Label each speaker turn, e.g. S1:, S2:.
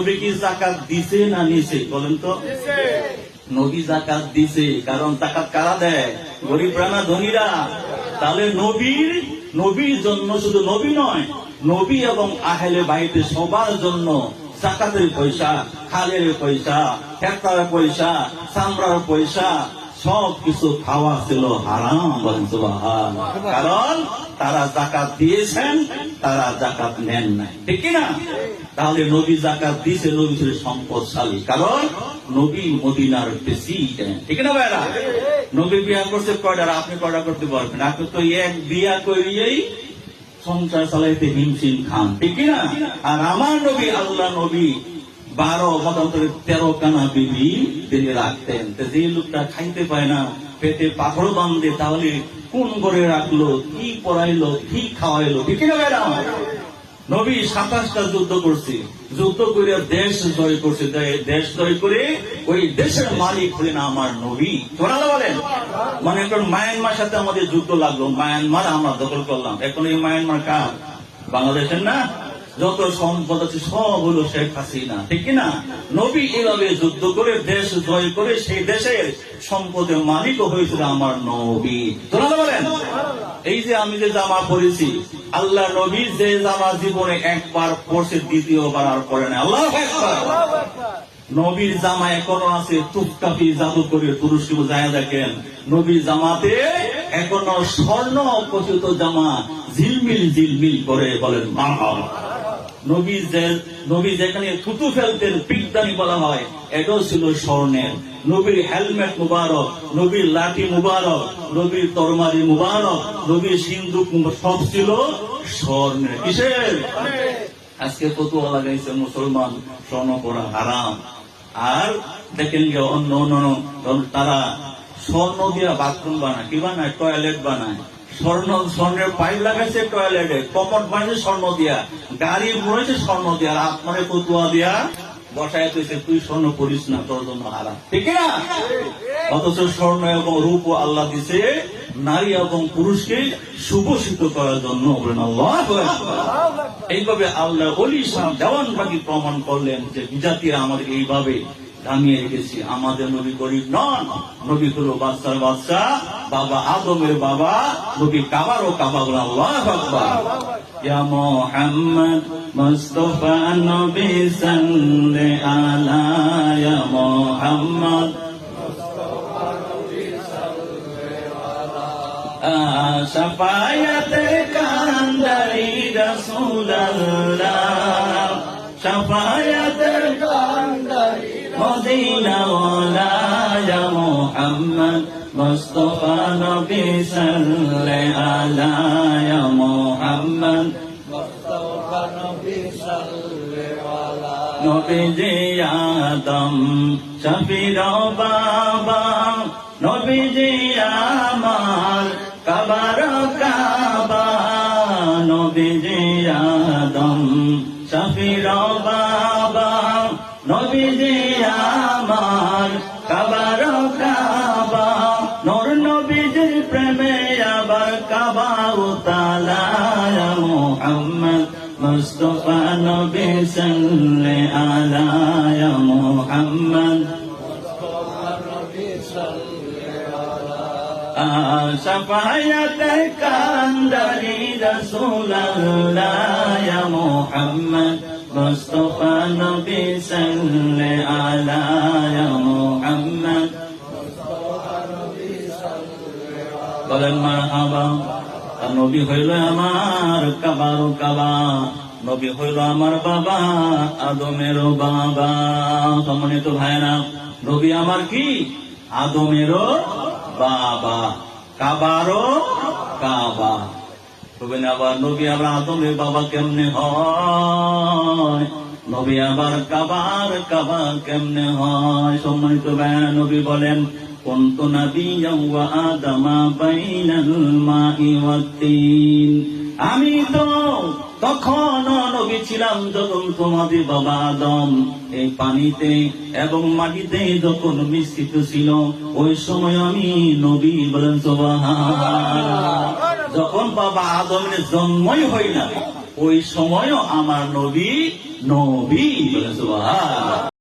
S1: নবী কি যাকাত দিছে না নিছে বলেন তো? নবী যাকাত দিছে। কারণ যাকাত কারা দেয়? গরিবরা না ধনীরা? তাহলে নবীর জন্য শুধু নবী নয়, নবী এবং আহলে বাইতে সবার জন্য যাকাতের পয়সা, খালের পয়সা, খেতার পয়সা, চামড়ার পয়সা সব কিছু খাওয়া ছিল হারাম। বলেন সুবহানাল্লাহ। কারণ তারা যাকাত দিয়েছেন, তারা যাকাত নেন নাই, ঠিক কিনা? তাহলে নবী যাকাত দিয়েছে, নবী ছিল সম্পদশালী। কারণ নবী মদিনার প্রেসিডেন্ট, ঠিক না ভাইরা? নবী বিয়া করছে কয়টা, আপনি কয়টা করতে পারবেন? আপনি তো এক বিয়া করিয়েই সংসার চালাইতে হিমশিম খান, ঠিক কিনা? আর আমার নবী, আল্লাহ নবী 12 মতান্তরে 13 কানা বিবি তিনি রাখতেন। যে লোকটা খাইতে পায় না, পেটে পাথর বাঁধে, তাহলে কোন করে রাখলো, কি পড়াইলো, কি খাওয়াইলো, ঠিক কিনা ভাইরা? নবী 27টা যুদ্ধ করছে, যুদ্ধ করে দেশ জয় করছে। দেশ জয় করে ওই দেশের মালিক হলেন আমার নবী। তোমরা বলেন, মানে এখন মায়ানমার সাথে আমাদের যুদ্ধ লাগলো, মায়ানমার আমরা দখল করলাম। এখন এই মায়ানমার কার? বাংলাদেশের না? যত সম্পদ আছে সব হলো শেখ হাসিনা, ঠিক কিনা? নবী এভাবে যুদ্ধ করে দেশ জয় করে সেই দেশের সম্পদের মালিক হয়েছিল আমার নবী। তোমরা বলেন, এই যে আমি যে জামা পরেছি, আল্লাহ নবী যে জামা জীবনে একবার পরছে, দ্বিতীয়বার আর পরে না। আল্লাহু আকবার। নবীর জামা এখনো আছে, টুকটাকি জাদু করে তুরস্কে যায় দেখেন, নবীর জামাতে এখনো স্বর্ণ খচিত জামা ঝিলমিল ঝিলমিল করে। বলেন মারহাবা। নবী যেখানে থুতু ফেলতেন, পিকদানি বলা হয়, এটাও ছিল স্বর্ণের। নবীর হেলমেট মুবারক, নবীর লাঠি মুবারক, নবীর তরবারি মুবারক, নবীর সিন্দুক সব ছিল স্বর্ণের। কিসের? আজকে ফতুয়া লাগাইছে মুসলমান স্বর্ণ পরা হারাম। আর দেখেন যে অন্য তারা স্বর্ণ দিয়া বাথরুম বানায়, কি বানায়? টয়লেট বানায়। স্বর্ণের পাইপ লাগাইছে টয়লেটে, কমট বানিয়েছে স্বর্ণ দিয়া, গাড়ি মরেছে স্বর্ণ দিয়া, আর আপনারে ফতুয়া দিয়া বসায় তুইছে, তুই স্বর্ণ করিস না, তোর জন্য হারাম, ঠিক না? অথচ স্বর্ণ এবং রূপ আল্লাহ দিছে নারী এবং পুরুষকে সুভূষিত করার জন্য। বলেন আল্লাহু আকবার। এইভাবে আল্লাহ ওলি সাহেব দেওয়ান বাকি প্রমাণ করলেন যে বিজাতিরা আমাদের এইভাবে দামিয়ে রেখেছি। আমাদের নবী গরিব নন, নবী হলো বাদশার বাদশা, বাবা আদমের বাবা, নবী কাবারও কাবা। বলেন আল্লাহু আকবার। ইয়া মুহাম্মদ মুস্তাফা নবী সাল্লাল্লাহু আলা, ইয়া মুহাম্মদ শাফায়াতে কান্দারি রাসূলুল্লাহ, শাফায়াতে কান্দারি মদিনা ওয়ালা, ইয়া মুহাম্মদ মুস্তাফা নবী সাল্লাল্লাহু আলা, ইয়া মুহাম্মদ মুস্তাফা নবী সাল্লাল্লাহু আলা। নবীজি আদম শফির বাবা, নবীজি আমার কাবার কাবা, নবীজি আদম শফির বাবা, নবীজি আমার কাবার কাবা। নূর নবীজির প্রেমে আবার কাবা উতালা, ইয়া মুহাম্মদ মুস্তাফা নবী সাল্লাল্লাহু আলা, ইয়া মুহাম্মদ শাফায়াতে কান্দারি রাসূলুল্লাহ, ইয়া মুহাম্মদ মুস্তাফা নবী সাল্লাল্লাহু আলা, ইয়া মুহাম্মদ মুস্তাফা নবী সাল্লাল্লাহু। বলেন মারহাবা। নবী হইল আমার কাবারও কাবা, নবী হইল আমার বাবা আদমেরও বাবা। সম্মানিত ভাইরা, নবী আমার কি? আদমেরও বাবা, কাবারও কাবা। তবে আবার নবী আবার আদমের বাবা কেমনে হয়? নবী আবার কাবার কাবা কেমনে হয়? সম্মানিত ভাইরা, নবী বলেন, কুনতু নাবিয়্যান ওয়া আদামা বাইনাল মাই ওয়াত তিন। আমি তো তখন নবী ছিলাম যখন তোমাদের বাবা আদম এই পানিতে এবং মাটিতে যখন মিশ্রিত ছিল, ওই সময় আমি নবী। বলেন সুবহানাল্লাহ। যখন বাবা আদমের জন্মই হয় না, ওই সময়ও আমার নবী নবী বলেন সুবহান।